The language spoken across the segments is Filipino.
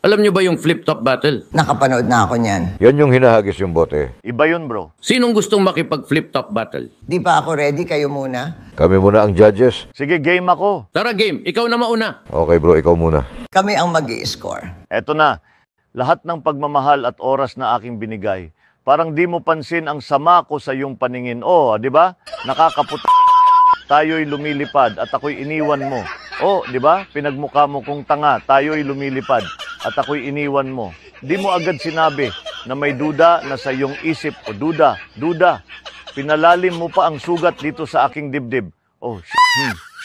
Alam nyo ba yung flip-top battle? Nakapanood na ako niyan. Yan yung hinahagis yung bote. Iba yun, bro. Sinong gustong makipag-flip-top battle? Di pa ako ready, kayo muna. Kami muna ang judges. Sige, game ako. Tara game, ikaw na mauna. Okay bro, ikaw muna. Kami ang mag-i-score. Eto na, lahat ng pagmamahal at oras na aking binigay. Parang di mo pansin ang sama ko sa iyong paningin. Oh, di ba? Nakakaputa. Tayo'y lumilipad at ako'y iniwan mo. Oh, di ba? Pinagmukha mo kung tanga, tayo'y lumilipad at ako'y iniwan mo. Di mo agad sinabi na may duda na sa iyong isip o duda. Pinalalim mo pa ang sugat dito sa aking dibdib. Oh,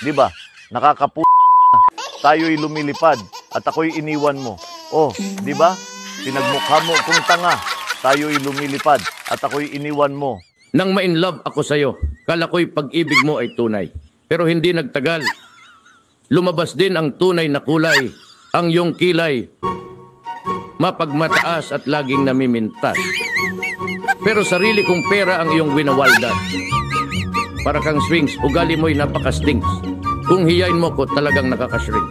di ba? Nakakaputa. Tayo'y lumilipad at ako'y iniwan mo. Oh, di ba? Pinagmukha mo kung tanga, tayo'y lumilipad at ako'y iniwan mo. Nang ma-inlove ako sa'yo, kala ko'y pag-ibig mo ay tunay. Pero hindi nagtagal. Lumabas din ang tunay na kulay, ang iyong kilay. Mapagmataas at laging namimintas. Pero sarili kong pera ang iyong winawaldan. Para kang swings, ugali mo'y napaka-stinks. Kung hiyain mo ko, talagang nakakashrink.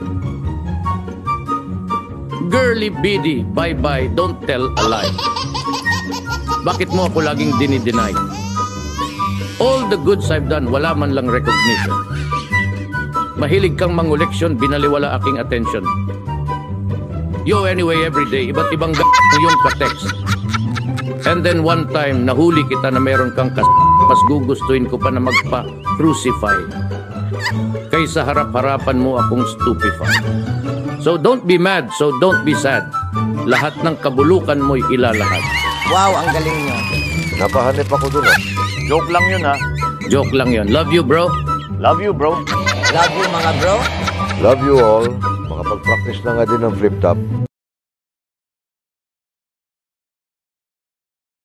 Girly biddy, bye-bye, don't tell a lie. Bakit mo ako laging dinideny? All the goods I've done, wala man lang recognition. Mahilig kang manguleksyon, binaliwala aking attention. Yo, anyway, everyday, iba't ibang yung ka-text. And then one time, nahuli kita na meron kang mas gugustuhin ko pa na magpa-crucify. Kaysa harap-harapan mo akong stupefy. So don't be mad, so don't be sad. Lahat ng kabulukan mo'y ilalahad. Wow, ang galing nyo. Napahanip ako dun ah. Joke lang yun, ha? Joke lang yon. Love you, bro. Love you, bro. Love you, mga bro. Love you all. Makapag-practice na nga din ng flip top.